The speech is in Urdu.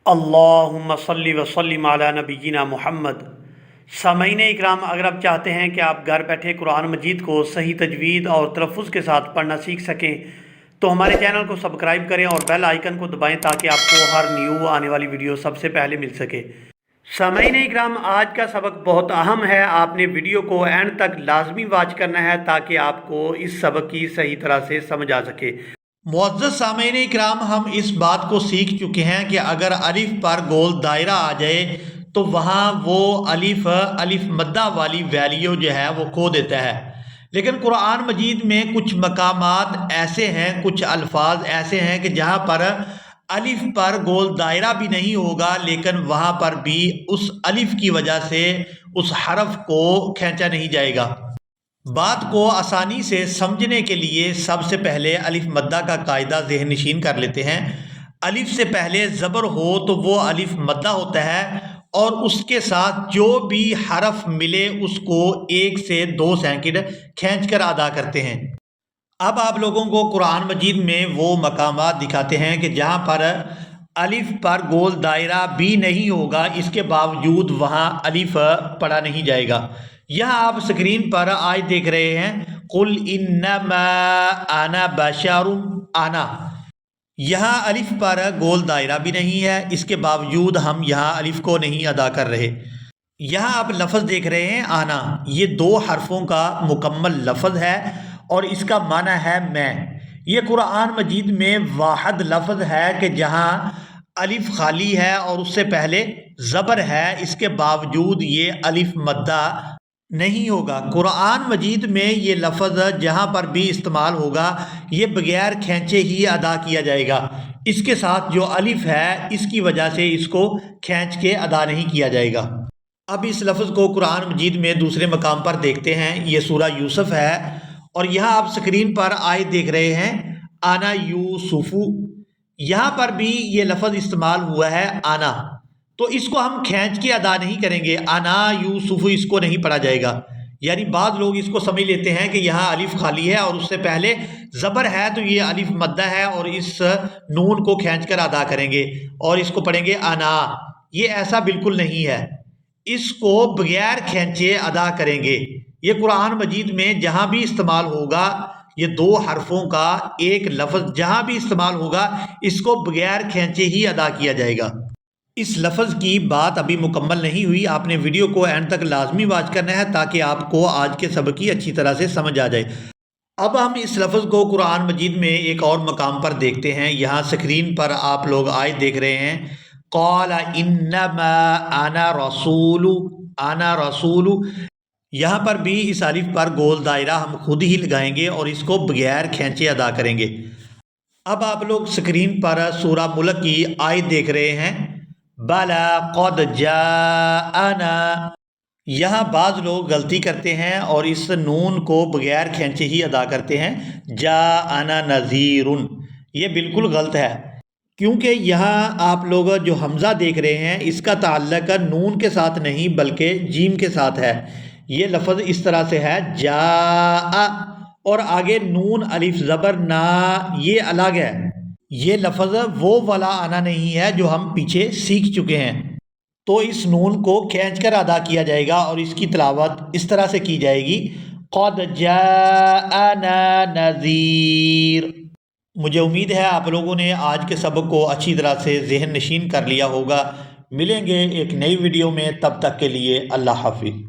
اللہم صلی وسلم علی نبینا محمد۔ سامعین اکرام، اگر آپ چاہتے ہیں کہ آپ گھر بیٹھے قرآن مجید کو صحیح تجوید اور تلفظ کے ساتھ پڑھنا سیکھ سکیں تو ہمارے چینل کو سبسکرائب کریں اور بیل آئیکن کو دبائیں تاکہ آپ کو ہر نیو آنے والی ویڈیو سب سے پہلے مل سکے۔ سامعین اکرام، آج کا سبق بہت اہم ہے، آپ نے ویڈیو کو اینڈ تک لازمی واچ کرنا ہے تاکہ آپ کو اس سبق کی صحیح طرح سے سمجھ آ سکے۔ معزز سامعین اکرام، ہم اس بات کو سیکھ چکے ہیں کہ اگر الف پر گول دائرہ آ جائے تو وہاں وہ الف مدہ والی ویلیو جو ہے وہ کھو دیتا ہے، لیکن قرآن مجید میں کچھ مقامات ایسے ہیں، کچھ الفاظ ایسے ہیں کہ جہاں پر الف پر گول دائرہ بھی نہیں ہوگا لیکن وہاں پر بھی اس الف کی وجہ سے اس حرف کو کھینچا نہیں جائے گا۔ بات کو آسانی سے سمجھنے کے لیے سب سے پہلے الف مدہ کا قاعدہ ذہن نشین کر لیتے ہیں۔ الف سے پہلے زبر ہو تو وہ الف مدہ ہوتا ہے اور اس کے ساتھ جو بھی حرف ملے اس کو 1 سے 2 سیکنڈ کھینچ کر ادا کرتے ہیں۔ اب آپ لوگوں کو قرآن مجید میں وہ مقامات دکھاتے ہیں کہ جہاں پر الف پر گول دائرہ بھی نہیں ہوگا، اس کے باوجود وہاں الف پڑھا نہیں جائے گا۔ یہاں آپ سکرین پر آج دیکھ رہے ہیں قل انما انا بشر انا، یہاں الف پر گول دائرہ بھی نہیں ہے، اس کے باوجود ہم یہاں الف کو نہیں ادا کر رہے۔ یہاں آپ لفظ دیکھ رہے ہیں آنا، یہ 2 حرفوں کا مکمل لفظ ہے اور اس کا معنی ہے میں۔ یہ قرآن مجید میں واحد لفظ ہے کہ جہاں الف خالی ہے اور اس سے پہلے زبر ہے، اس کے باوجود یہ الف مدہ نہیں ہوگا۔ قرآن مجید میں یہ لفظ جہاں پر بھی استعمال ہوگا یہ بغیر کھینچے ہی ادا کیا جائے گا، اس کے ساتھ جو الف ہے اس کی وجہ سے اس کو کھینچ کے ادا نہیں کیا جائے گا۔ اب اس لفظ کو قرآن مجید میں دوسرے مقام پر دیکھتے ہیں، یہ سورہ یوسف ہے اور یہاں آپ سکرین پر آیت دیکھ رہے ہیں آنا یوسف، یہاں پر بھی یہ لفظ استعمال ہوا ہے آنا، تو اس کو ہم کھینچ کے ادا نہیں کریں گے، انا یوسف اس کو نہیں پڑھا جائے گا۔ یعنی بعض لوگ اس کو سمجھ لیتے ہیں کہ یہاں الف خالی ہے اور اس سے پہلے زبر ہے تو یہ الف مدہ ہے اور اس نون کو کھینچ کر ادا کریں گے اور اس کو پڑھیں گے انا، یہ ایسا بالکل نہیں ہے، اس کو بغیر کھینچے ادا کریں گے۔ یہ قرآن مجید میں جہاں بھی استعمال ہوگا، یہ 2 حرفوں کا ایک لفظ جہاں بھی استعمال ہوگا اس کو بغیر کھینچے ہی ادا کیا جائے گا۔ اس لفظ کی بات ابھی مکمل نہیں ہوئی، آپ نے ویڈیو کو اینڈ تک لازمی واچ کرنا ہے تاکہ آپ کو آج کے سبق کی اچھی طرح سے سمجھ آ جائے۔ اب ہم اس لفظ کو قرآن مجید میں ایک اور مقام پر دیکھتے ہیں، یہاں سکرین پر آپ لوگ آیت دیکھ رہے ہیں قال انما انا رسول، انا رسول، یہاں پر بھی اس الف پر گول دائرہ ہم خود ہی لگائیں گے اور اس کو بغیر کھینچے ادا کریں گے۔ اب آپ لوگ سکرین پر سورہ ملک کی آیت دیکھ رہے ہیں بلا قد جاءنا، یہاں بعض لوگ غلطی کرتے ہیں اور اس نون کو بغیر کھینچے ہی ادا کرتے ہیں جاءنا نذیر، یہ بالکل غلط ہے کیونکہ یہاں آپ لوگ جو حمزہ دیکھ رہے ہیں اس کا تعلق نون کے ساتھ نہیں بلکہ جیم کے ساتھ ہے۔ یہ لفظ اس طرح سے ہے جاء اور آگے نون الف زبر نا، یہ الگ ہے، یہ لفظ وہ والا آنا نہیں ہے جو ہم پیچھے سیکھ چکے ہیں، تو اس نون کو کھینچ کر ادا کیا جائے گا اور اس کی تلاوت اس طرح سے کی جائے گی قد جاءنا نذیر۔ مجھے امید ہے آپ لوگوں نے آج کے سبق کو اچھی طرح سے ذہن نشین کر لیا ہوگا۔ ملیں گے ایک نئی ویڈیو میں، تب تک کے لیے اللہ حافظ۔